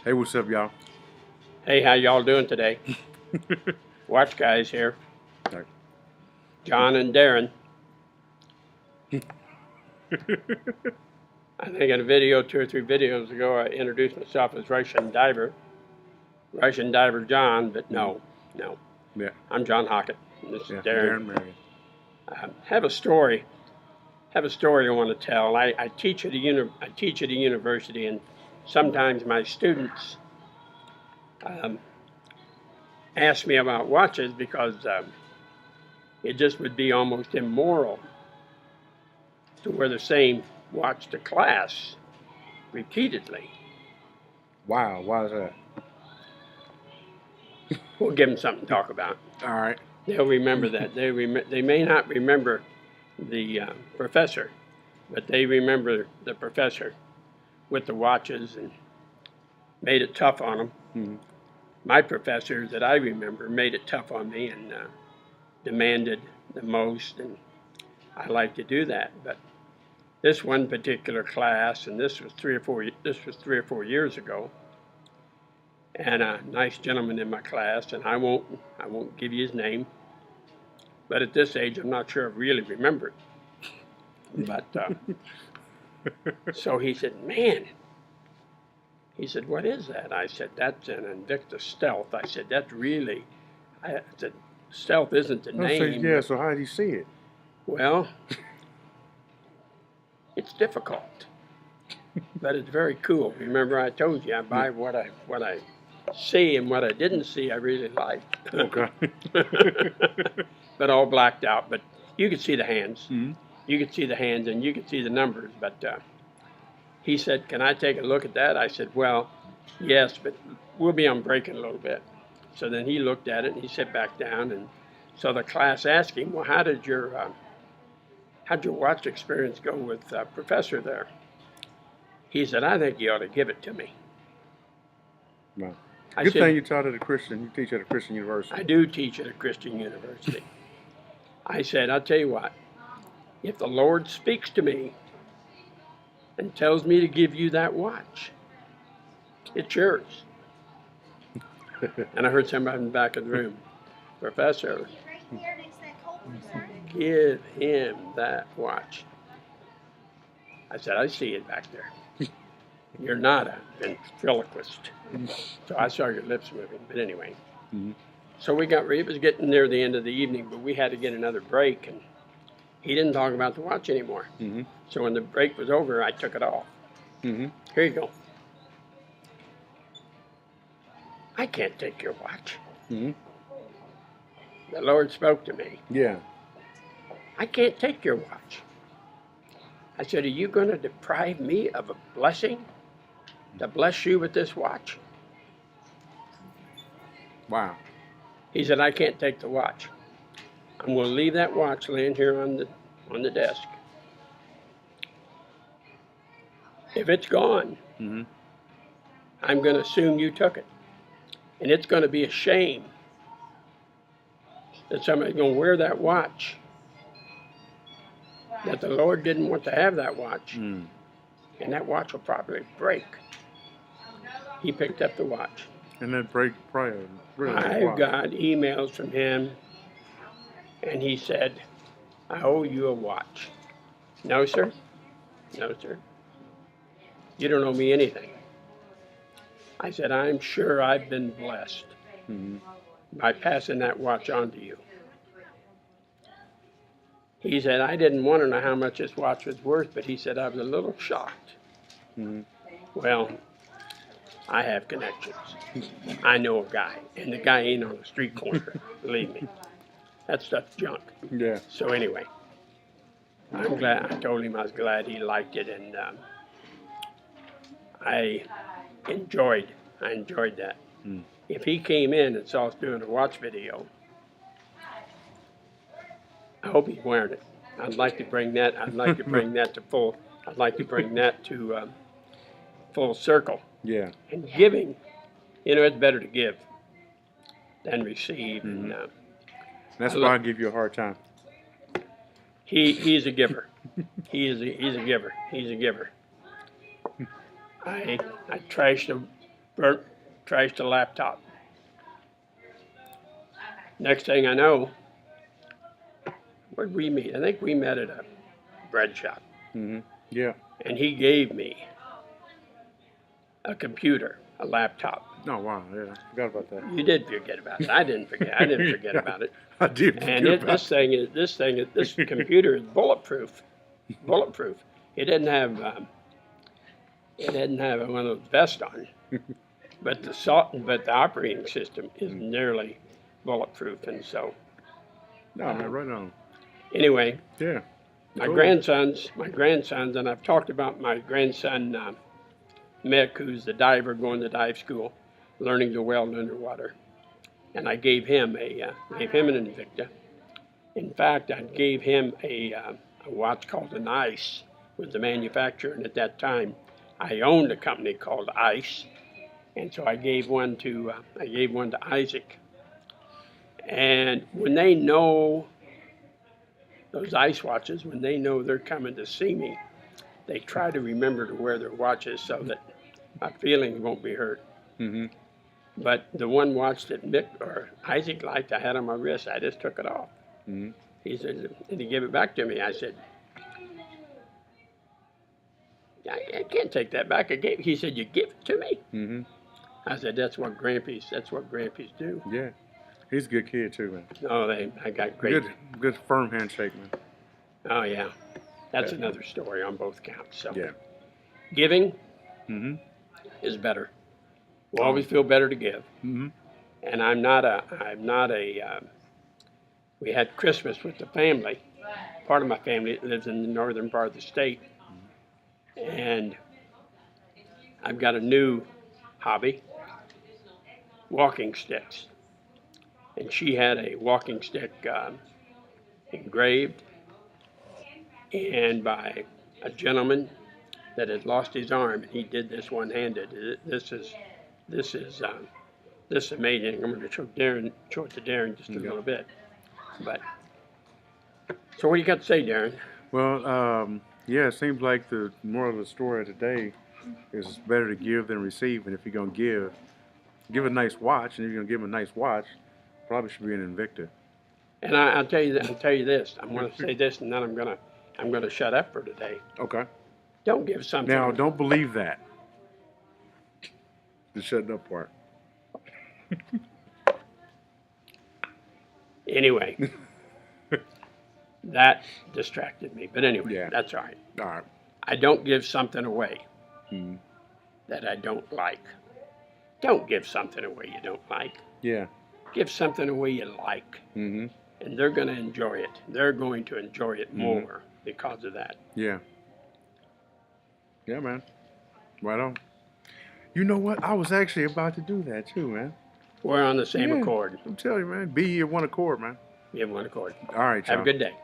Hey, what's up, y'all? Hey, how y'all doing today? Watch guys here. Right. John and Darrin. I think in a video, 2 or 3 videos ago, I introduced myself as Russian diver John, but no. Yeah. I'm John Hockett. And this is Yeah. Darrin. Darrin Marion. Have a story I want to tell. I teach at a university, and sometimes my students ask me about watches because it just would be almost immoral to wear the same watch to class repeatedly. Wow. Why is that? We'll give them something to talk about. All right. They'll remember that. They may not remember the professor, but they remember the professor with the watches and made it tough on them. Mm-hmm. My professor that I remember made it tough on me and demanded the most, and I like to do that. But this one particular class, and this was 3 or 4 years ago, and a nice gentleman in my class, and I won't give you his name, but at this age, I'm not sure I really remember it. But so he said, "Man," he said, "what is that?" I said, "That's an Invictus Stealth." I said, "That's really," I said, "Stealth isn't the name." Yeah. So how did you see it? Well, it's difficult, but it's very cool. Remember, I told you I buy what I see, and what I didn't see I really liked. Okay. But all blacked out. But you could see the hands. Mm-hmm. You could see the hands, and you could see the numbers. But he said, "Can I take a look at that?" I said, "Well, yes, but we'll be on break in a little bit." So then he looked at it, and he sat back down. And so the class asked him, "Well, how'd your watch experience go with professor there?" He said, "I think you ought to give it to me." Wow. I Good said, thing you taught at a Christian. You teach at a Christian university. I do teach at a Christian university. I said, "I'll tell you what, if the Lord speaks to me and tells me to give you that watch, it's yours." And I heard somebody in the back of the room, "Professor, give him that watch." I said, "I see it back there. You're not a ventriloquist." So I saw your lips moving, but anyway. Mm-hmm. So it was getting near the end of the evening, but we had to get another break, and he didn't talk about the watch anymore. Mm-hmm. So when the break was over, I took it off. Mm-hmm. Here you go. "I can't take your watch. Mm-hmm. The Lord spoke to me. Yeah. I can't take your watch." I said, "Are you going to deprive me of a blessing to bless you with this watch?" Wow. He said, "I can't take the watch. I'm going to leave that watch laying here on the desk. If it's gone, Mm-hmm. I'm going to assume you took it. And it's going to be a shame that somebody's going to wear that watch, that the Lord didn't want to have that watch, Mm. and that watch will probably break." He picked up the watch. And that break prior. Really. I've got emails from him, and he said, "I owe you a watch." "No, sir. No, sir. You don't owe me anything." I said, "I'm sure I've been blessed Mm-hmm. by passing that watch on to you." He said, "I didn't want to know how much this watch was worth, but," he said, "I was a little shocked." Mm-hmm. Well, I have connections. I know a guy, and the guy ain't on the street corner, believe me. That stuff's junk. Yeah. So anyway, I'm glad. I told him I was glad he liked it, and I enjoyed that. Mm. If he came in and saw us doing a watch video, I hope he's wearing it. I'd like to bring that. I'd like to bring that to full. I'd like to bring that to full circle. Yeah. And giving, it's better to give than receive. Mm-hmm. And That's why I give you a hard time. he's a giver. He's a giver. He's a giver. I trashed the burnt, trashed the laptop. Next thing I know, where'd we meet? I think we met at a bread shop. Mm-hmm. Yeah. And he gave me a computer, a laptop. Oh, wow. Yeah. I forgot about that. You did forget about it. I didn't forget. I didn't forget about it. I did forget And about this computer is bulletproof. Bulletproof. It didn't have one of those vests on, but the operating system is nearly bulletproof, and so. No, man, right on. Anyway. Yeah. My Cool. grandsons, and I've talked about my grandson Mick, who's the diver going to dive school, learning to weld underwater, and I gave him an Invicta. In fact, I gave him a watch called an Ice, was the manufacturer, and at that time, I owned a company called Ice, and so I gave one to Isaac. And when they know those ice watches, when they know they're coming to see me, they try to remember to wear their watches so that my feelings won't be hurt. Mm-hmm. But the one watch that Mick or Isaac liked, I had on my wrist, I just took it off. Mm-hmm. He said, and he gave it back to me. I said, I can't take that back. He said, you give it to me? Mm-hmm. I said, that's what grandpies do. Yeah. He's a good kid, too, man. Oh, I got great. Good firm handshake, man. Oh, yeah. That's another story on both counts. So. Yeah. Giving Mm-hmm. is better. We'll always feel better to give. Mm-hmm. And I'm not a, we had Christmas with the family. Part of my family lives in the northern part of the state. And I've got a new hobby, walking sticks. And she had a walking stick engraved and by a gentleman that had lost his arm, and he did this one-handed. This is amazing. I'm going to show it to Darrin just a little bit. But so what do you got to say, Darrin? Well, yeah, it seems like the moral of the story today is it's better to give than receive. And if you're going to give a nice watch, and if you're going to give him a nice watch, probably should be an Invicta. And I'll tell you this. I'm going to say this, and then I'm going to shut up for today. Okay. Don't give something. Now, don't believe that. The shutting up part. Anyway, that distracted me. But anyway, Yeah. That's all right. All right. I don't give something away that I don't like. Don't give something away you don't like. Yeah. Give something away you like. Mm-hmm. And they're going to enjoy it. They're going to enjoy it more because of that. Yeah. Yeah, man. Right on. You know what? I was actually about to do that too, man. We're on the same accord. I'm telling you, man. Be your one accord, man. We have one accord. All right, y'all. Have a good day.